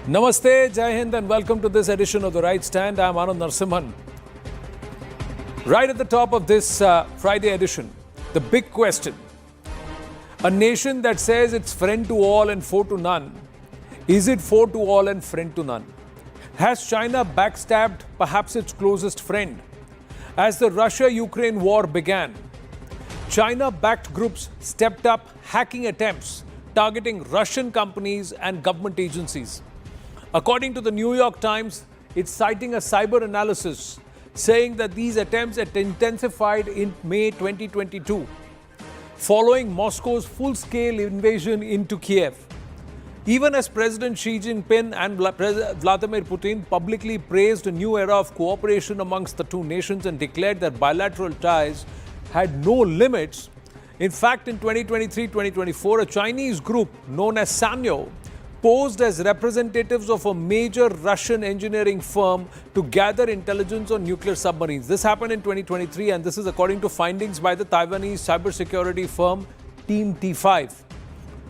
Namaste, Jai Hind, and welcome to this edition of The Right Stand. I'm Anand Narasimhan. Right at the top of this Friday edition, the big question. A nation that says it's friend to all and foe to none, is it foe to all and friend to none? Has China backstabbed perhaps its closest friend? As the Russia-Ukraine war began, China-backed groups stepped up hacking attempts targeting Russian companies and government agencies. According to the New York Times, it's citing a cyber analysis saying that these attempts had intensified in May 2022, following Moscow's full-scale invasion into Kiev. Even as President Xi Jinping and Vladimir Putin publicly praised a new era of cooperation amongst the two nations and declared that bilateral ties had no limits, in fact, in 2023-2024, a Chinese group known as Sanyo posed as representatives of a major Russian engineering firm to gather intelligence on nuclear submarines. This happened in 2023, and this is according to findings by the Taiwanese cybersecurity firm Team T5.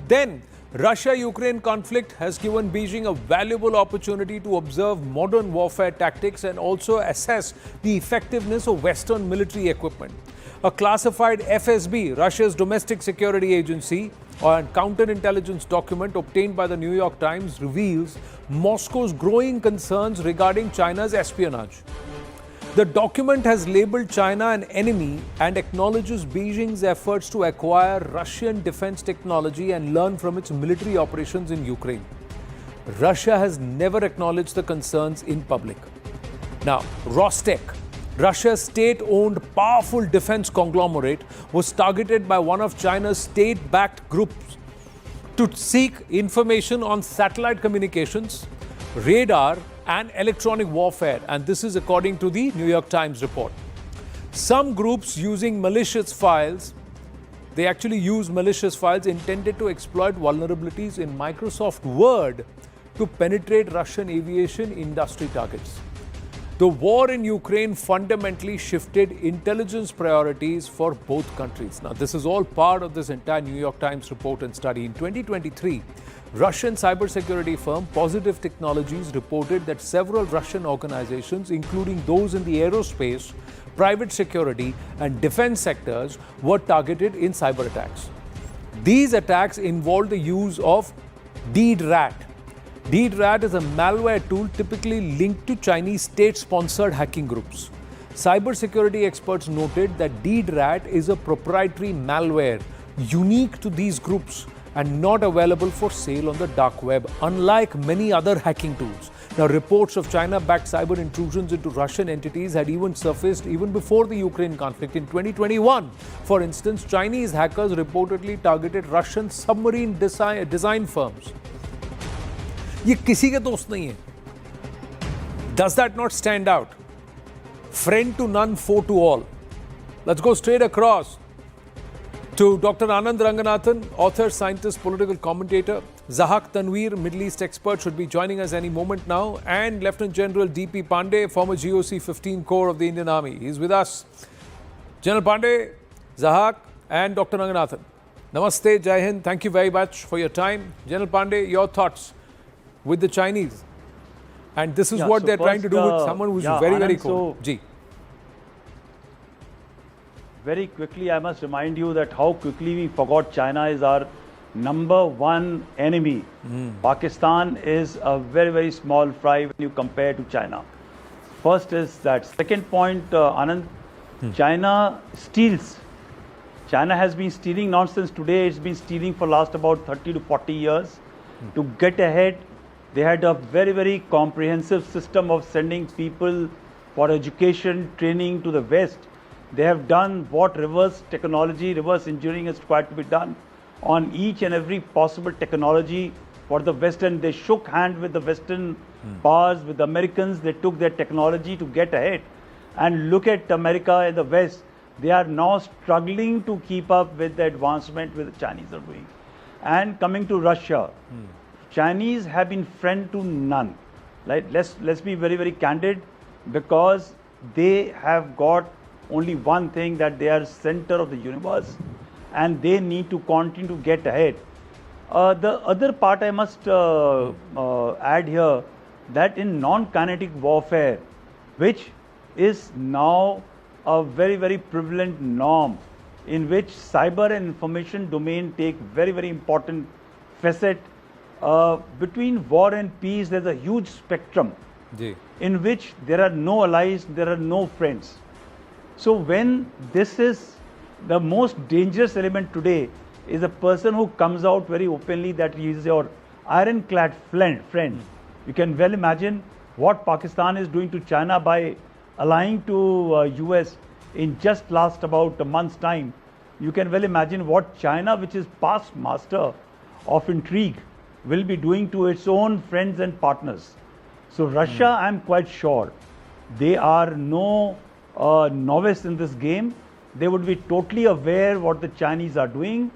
Then, Russia-Ukraine conflict has given Beijing a valuable opportunity to observe modern warfare tactics and also assess the effectiveness of Western military equipment. A classified FSB, Russia's domestic security agency, or a counterintelligence document obtained by the New York Times reveals Moscow's growing concerns regarding China's espionage. The document has labeled China an enemy and acknowledges Beijing's efforts to acquire Russian defense technology and learn from its military operations in Ukraine. Russia has never acknowledged the concerns in public. Now, Rostec, Russia's state-owned powerful defense conglomerate, was targeted by one of China's state-backed groups to seek information on satellite communications, radar, and electronic warfare. And this is according to the New York Times report. Some groups using malicious files, they actually use malicious files intended to exploit vulnerabilities in Microsoft Word to penetrate Russian aviation industry targets. The war in Ukraine fundamentally shifted intelligence priorities for both countries. Now, this is all part of this entire New York Times report and study. In 2023, Russian cybersecurity firm Positive Technologies reported that several Russian organizations, including those in the aerospace, private security, and defense sectors, were targeted in cyber attacks. These attacks involved the use of DRAT. DRAT is a malware tool typically linked to Chinese state-sponsored hacking groups. Cybersecurity experts noted that DRAT is a proprietary malware unique to these groups and not available for sale on the dark web, unlike many other hacking tools. Now, reports of China-backed cyber intrusions into Russian entities had even surfaced even before the Ukraine conflict. In 2021, for instance, Chinese hackers reportedly targeted Russian submarine design firms. ये किसी के दोस्त नहीं है. Does that not stand out? Friend to none, foe to all. Let's go straight across to Dr. Anand Ranganathan, author, scientist, political commentator. Zahak Tanveer, Middle East expert, should be joining us any moment now. And Lieutenant General D.P. Pandey, former GOC 15 Corps of the Indian Army. He's with us. General Pandey, Zahak, and Dr. Ranganathan. Namaste, Jai Hind. Thank you very much for your time. General Pandey, your thoughts with the Chinese. And this is what they're trying to do with someone who's very cold. Ji. Very quickly, I must remind you that how quickly we forgot China is our number one enemy. Pakistan is a very small fry when you compare to China. First is that. Second point, Anand, China steals. China has been stealing not since today. It's been stealing for last about 30 to 40 years. To get ahead, they had a very comprehensive system of sending people for education, training to the West. They have done what reverse technology, reverse engineering is required to be done on each and every possible technology for the Western. They shook hands with the Western powers, with the Americans. They took their technology to get ahead. And look at America and the West. They are now struggling to keep up with the advancement which the Chinese are doing. And coming to Russia, Chinese have been friend to none. Like, let's be very candid, because they have got only one thing, that they are center of the universe and they need to continue to get ahead. The other part I must add here, that in non-kinetic warfare, which is now a very, very prevalent norm, in which cyber and information domain take very, very important facet. Between war and peace, there's a huge spectrum in which there are no allies, there are no friends. So when this is the most dangerous element today, is a person who comes out very openly that he is your ironclad friend. You can well imagine what Pakistan is doing to China by allying to US in just last about a month's time. You can well imagine what China, which is past master of intrigue, will be doing to its own friends and partners. So Russia, I'm quite sure, they are no novice in this game. They would be totally aware what the Chinese are doing,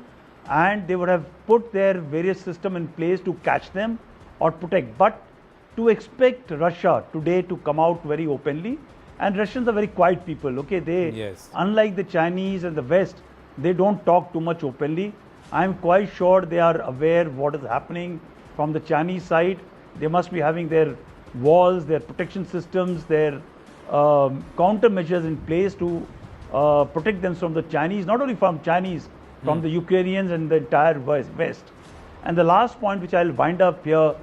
and they would have put their various system in place to catch them or protect. But to expect Russia today to come out very openly, and Russians are very quiet people, okay? They, unlike the Chinese and the West, they don't talk too much openly. I'm quite sure they are aware what is happening from the Chinese side. They must be having their walls, their protection systems, their countermeasures in place to protect them from the Chinese, not only from Chinese, from the Ukrainians and the entire West. And the last point which I'll wind up here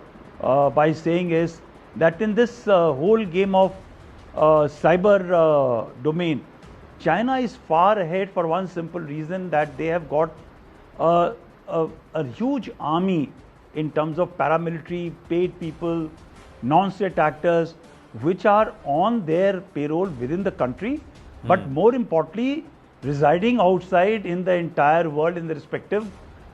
by saying is that in this whole game of cyber domain, China is far ahead for one simple reason, that they have got a huge army in terms of paramilitary, paid people, non-state actors, which are on their payroll within the country, but more importantly, residing outside in the entire world in the respective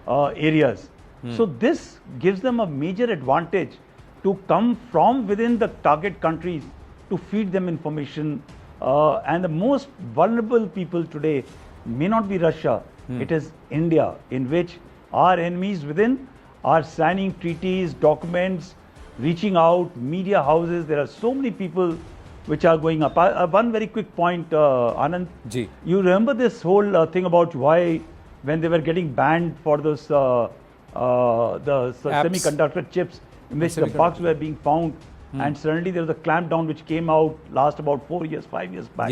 areas. So this gives them a major advantage to come from within the target countries to feed them information. And the most vulnerable people today may not be Russia, it is India, in which our enemies within are signing treaties, documents, reaching out, media houses. There are so many people which are going up. One very quick point, Anand. You remember this whole thing about why, when they were getting banned for those the semiconductor chips, in which the bugs were being found, and suddenly there was a clampdown which came out last about 4 years, 5 years back.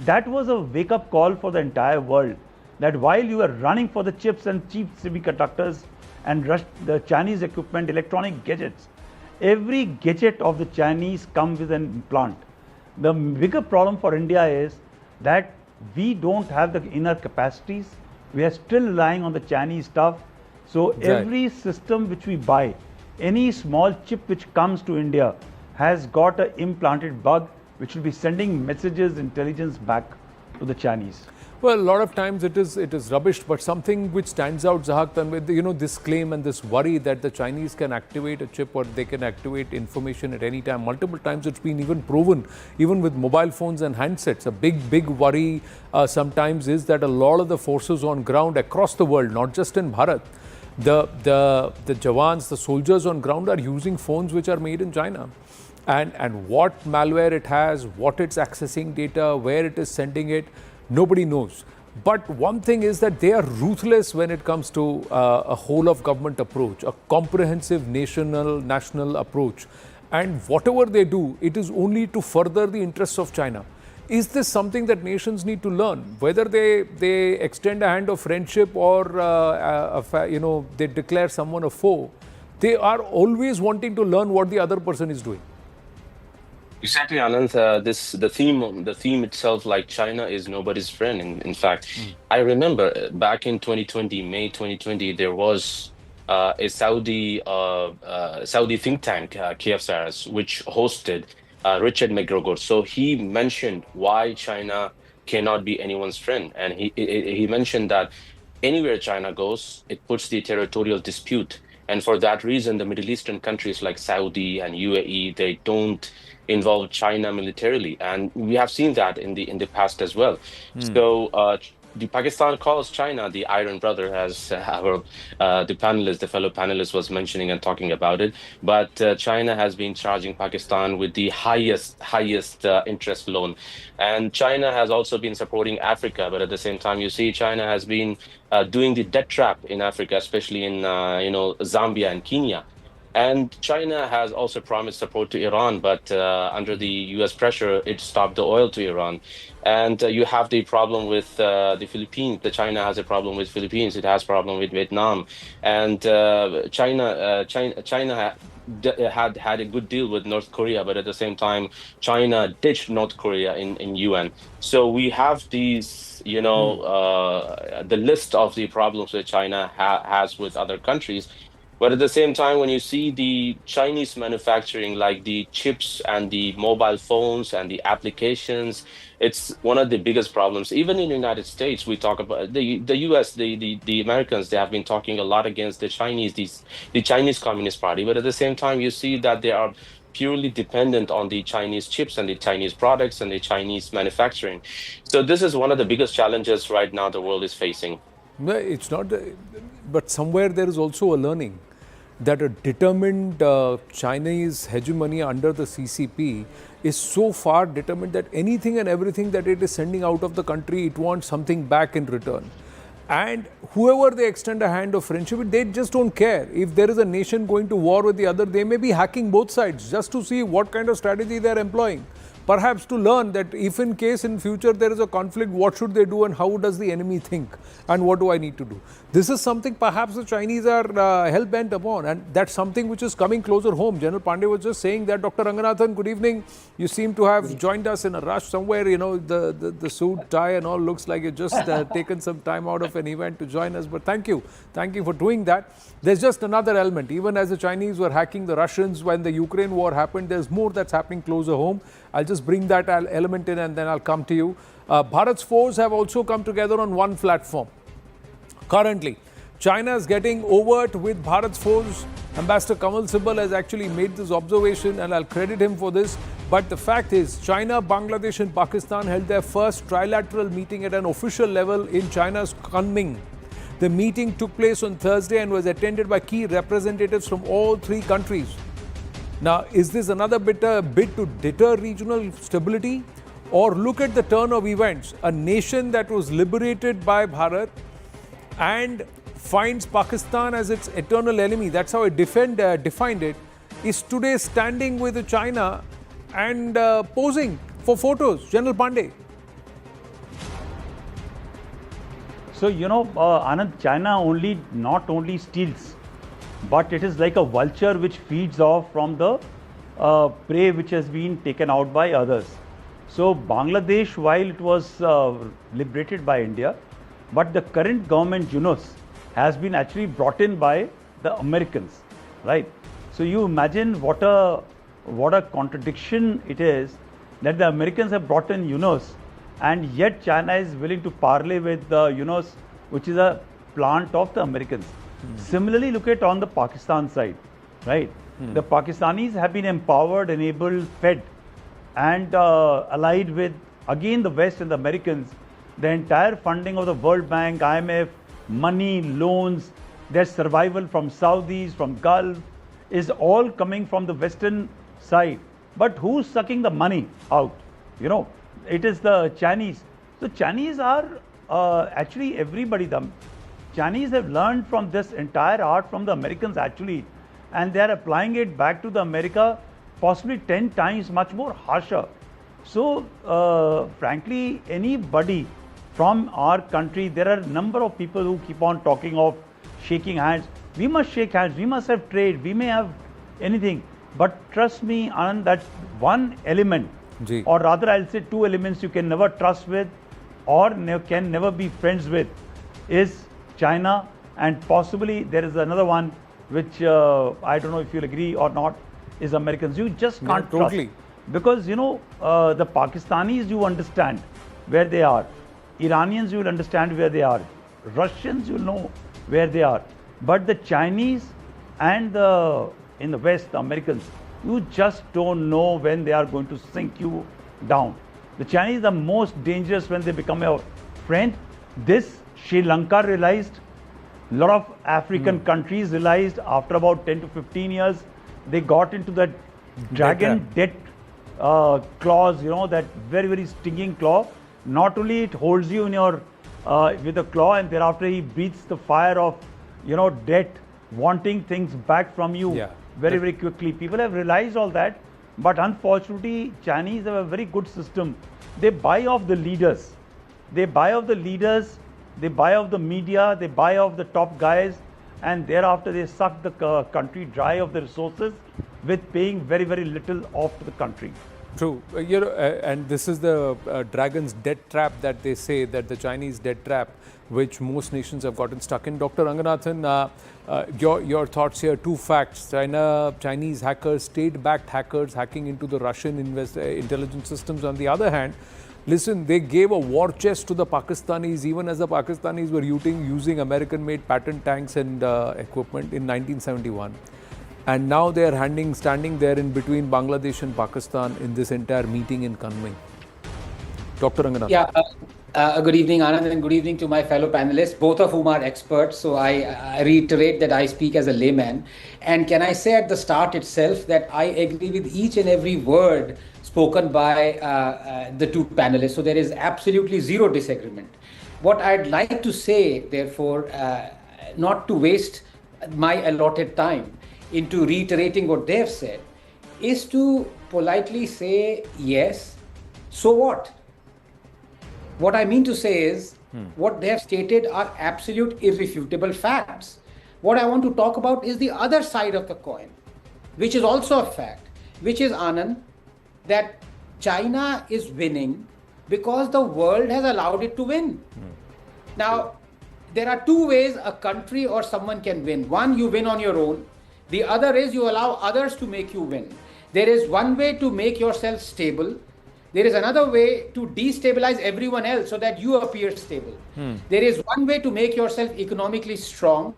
That was a wake-up call for the entire world, that while you are running for the chips and cheap semiconductors and the Chinese equipment, electronic gadgets, every gadget of the Chinese comes with an implant. The bigger problem for India is that we don't have the inner capacities. We are still relying on the Chinese stuff. So every system which we buy, any small chip which comes to India has got an implanted bug which will be sending messages, intelligence back to the Chinese. Well, a lot of times it is rubbish, but something which stands out, Zahak, with this claim and this worry that the Chinese can activate a chip or they can activate information at any time. Multiple times it's been even proven, even with mobile phones and handsets. A big worry sometimes is that a lot of the forces on ground across the world, not just in Bharat, the Jawans, the soldiers on ground are using phones which are made in China. And what malware it has, what it's accessing data, where it is sending it, nobody knows. But one thing is that they are ruthless when it comes to a whole of government approach, a comprehensive national approach. And whatever they do, it is only to further the interests of China. Is this something that nations need to learn? Whether they extend a hand of friendship or they declare someone a foe, they are always wanting to learn what the other person is doing. Exactly, Anand. The theme itself, like China is nobody's friend. In fact, I remember back in 2020, May 2020, there was a Saudi think tank, KFSARS, which hosted Richard McGregor. So he mentioned why China cannot be anyone's friend, and he mentioned that anywhere China goes, it puts the territorial dispute, and for that reason, the Middle Eastern countries like Saudi and UAE, they don't involve China militarily, and we have seen that in the past as well. So the Pakistan calls China the Iron Brother, as the fellow panelist was mentioning and talking about it. But China has been charging Pakistan with the highest interest loan, and China has also been supporting Africa. But at the same time, you see, China has been doing the debt trap in Africa, especially in Zambia and Kenya. And China has also promised support to Iran, but under the US pressure, it stopped the oil to Iran. And you have the problem with the Philippines. China has a problem with Philippines. It has problem with Vietnam, and China had a good deal with North Korea, but at the same time, China ditched North Korea in UN. So we have these, the list of the problems that China has with other countries. But at the same time, when you see the Chinese manufacturing, like the chips and the mobile phones and the applications, it's one of the biggest problems. Even in the United States, we talk about the US, the Americans, they have been talking a lot against the Chinese Communist Party. But at the same time, you see that they are purely dependent on the Chinese chips and the Chinese products and the Chinese manufacturing. So this is one of the biggest challenges right now the world is facing. No, it's not, but somewhere there is also a learning that a determined Chinese hegemony under the CCP is so far determined that anything and everything that it is sending out of the country, it wants something back in return. And whoever they extend a hand of friendship, they just don't care. If there is a nation going to war with the other, they may be hacking both sides just to see what kind of strategy they are employing. Perhaps to learn that if in case in future there is a conflict, what should they do and how does the enemy think and what do I need to do? This is something perhaps the Chinese are hell-bent upon, and that's something which is coming closer home. General Pandey was just saying that. Dr. Ranganathan, good evening. You seem to have joined us in a rush somewhere, the suit, tie and all looks like you just taken some time out of an event to join us, but thank you for doing that. There's just another element. Even as the Chinese were hacking the Russians when the Ukraine war happened, there's more that's happening closer home. I'll just bring that element in and then I'll come to you. Bharat's foes have also come together on one platform. Currently, China is getting overt with Bharat's foes. Ambassador Kamal Sibal has actually made this observation and I'll credit him for this. But the fact is, China, Bangladesh and Pakistan held their first trilateral meeting at an official level in China's Kunming. The meeting took place on Thursday and was attended by key representatives from all three countries. Now, is this another bid to deter regional stability? Or look at the turn of events. A nation that was liberated by Bharat and finds Pakistan as its eternal enemy, that's how it defined it, is today standing with China and posing for photos. General Pandey. So, Anand, China not only steals, but it is like a vulture which feeds off from the prey which has been taken out by others. So, Bangladesh, while it was liberated by India, but the current government, Yunus, has been actually brought in by the Americans, right? So, you imagine what a contradiction it is that the Americans have brought in Yunus, and yet China is willing to parley with Yunus, which is a plant of the Americans. Similarly, look at on the Pakistan side, right? The Pakistanis have been empowered, enabled, fed, and allied with, again, the West and the Americans. The entire funding of the World Bank, IMF, money, loans, their survival from Saudis, from Gulf, is all coming from the Western side. But who's sucking the money out? It is the Chinese. So Chinese are actually everybody. The Chinese have learned from this entire art from the Americans actually, and they are applying it back to the America, possibly 10 times much more harsher. So frankly, anybody from our country, there are a number of people who keep on talking of shaking hands. We must shake hands, we must have trade, we may have anything. But trust me, Anand, that one element, or rather I'll say two elements you can never trust with or can never be friends with is China, and possibly there is another one which I don't know if you'll agree or not, is Americans. You just can't trust. Because the Pakistanis, you understand where they are. Iranians, you will understand where they are. Russians, you know where they are. But the Chinese and in the West, the Americans, you just don't know when they are going to sink you down. The Chinese are most dangerous when they become a friend, This Sri Lanka realized, a lot of African countries realized after about 10 to 15 years, they got into that dragon debt clause, that very, very stinging claw. Not only it holds you in your with a claw, and thereafter he breathes the fire of debt, wanting things back from you very, very quickly. People have realized all that, but unfortunately Chinese have a very good system. They buy off the leaders, they buy off the media, they buy off the top guys, and thereafter they suck the country dry of the resources with paying very, very little off to the country. True. And this is the dragon's debt trap that they say, that the Chinese debt trap, which most nations have gotten stuck in. Dr. Ranganathan, your thoughts here. Two facts. Chinese hackers, state-backed hackers hacking into the Russian intelligence systems. On the other hand, listen, they gave a war chest to the Pakistanis, even as the Pakistanis were using American-made patent tanks and equipment in 1971. And now they are standing there in between Bangladesh and Pakistan in this entire meeting in Kunming. Dr. Ranganathan. Yeah, good evening, Anand, and good evening to my fellow panelists, both of whom are experts. So I reiterate that I speak as a layman. And can I say at the start itself that I agree with each and every word spoken by the two panelists. So there is absolutely zero disagreement. What I'd like to say, therefore, not to waste my allotted time into reiterating what they have said, is to politely say, yes, so what? What I mean to say is, what they have stated are absolute irrefutable facts. What I want to talk about is the other side of the coin, which is also a fact, which is, Anand, that China is winning because the world has allowed it to win. Now, there are two ways a country or someone can win. One, you win on your own. The other is you allow others to make you win. There is one way to make yourself stable. There is another way to destabilize everyone else so that you appear stable. There is one way to make yourself economically strong.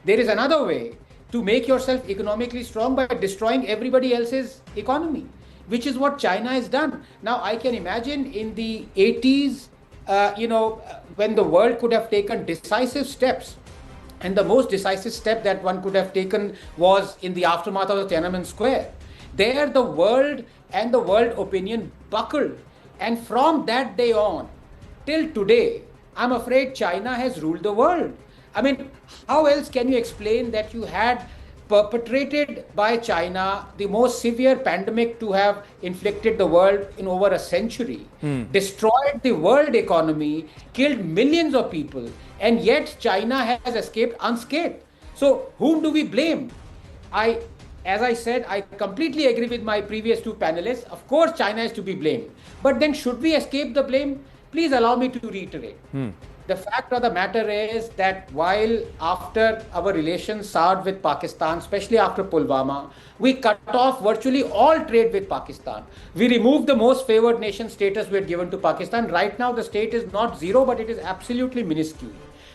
There is another way to make yourself economically strong by destroying everybody else's economy, which is what China has done. Now, I can imagine in the 80s, when the world could have taken decisive steps. And the most decisive step that one could have taken was in the aftermath of the Tiananmen Square. There, the world and the world opinion buckled. And from that day on, till today, I'm afraid China has ruled the world. I mean, how else can you explain that you had perpetrated by China the most severe pandemic to have inflicted the world in over a century, destroyed the world economy, killed millions of people, and yet China has escaped unscathed? So whom do we blame? As I said, I completely agree with my previous two panelists. Of course, China is to be blamed. But then should we escape the blame? Please allow me to reiterate. The fact of the matter is that while after our relations soured with Pakistan, especially after Pulwama, we cut off virtually all trade with Pakistan. We removed the most favored nation status we had given to Pakistan. Right now, the state is not zero, but it is absolutely minuscule.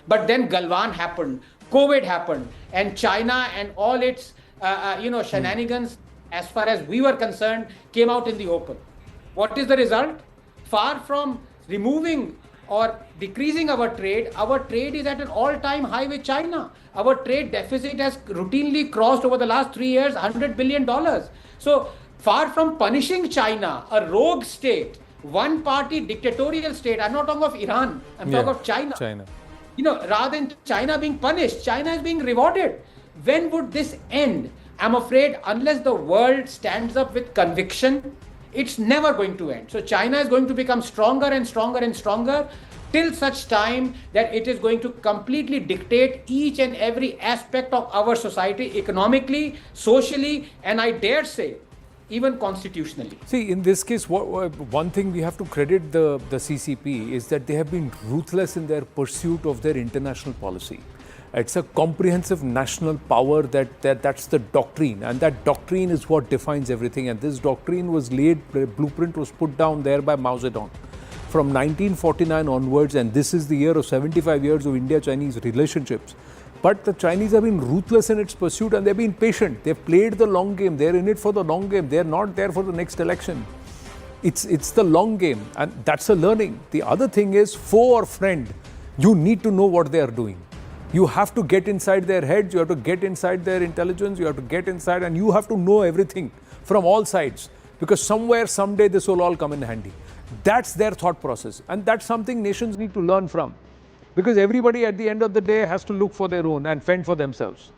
But then Galwan happened, COVID happened, and China and all its shenanigans, as far as we were concerned, came out in the open. What is the result? Far from removing or decreasing our trade is at an all-time high with China. Our trade deficit has routinely crossed over the last 3 years $100 billion. So far from punishing China, a rogue state, one-party dictatorial state, I'm not talking of Iran, I'm talking of China. Rather than China being punished, China is being rewarded. When would this end? I'm afraid unless the world stands up with conviction, it's never going to end. So China is going to become stronger and stronger and stronger till such time that it is going to completely dictate each and every aspect of our society, economically, socially, and I dare say, even constitutionally. See, in this case, one thing we have to credit the CCP is that they have been ruthless in their pursuit of their international policy. It's a comprehensive national power that's the doctrine, and that doctrine is what defines everything. And this doctrine was blueprint was put down there by Mao Zedong from 1949 onwards, and this is the year of 75 years of India-Chinese relationships. But the Chinese have been ruthless in its pursuit, and they've been patient. They've played the long game. They're in it for the long game. They're not there for the next election. It's the long game, and that's a learning. The other thing is, foe or friend, You need to know what they are doing. You have to get inside their heads, you have to get inside their intelligence, you have to get inside, and you have to know everything from all sides, because somewhere, someday, this will all come in handy. That's their thought process, and that's something nations need to learn from, because everybody at the end of the day has to look for their own and fend for themselves.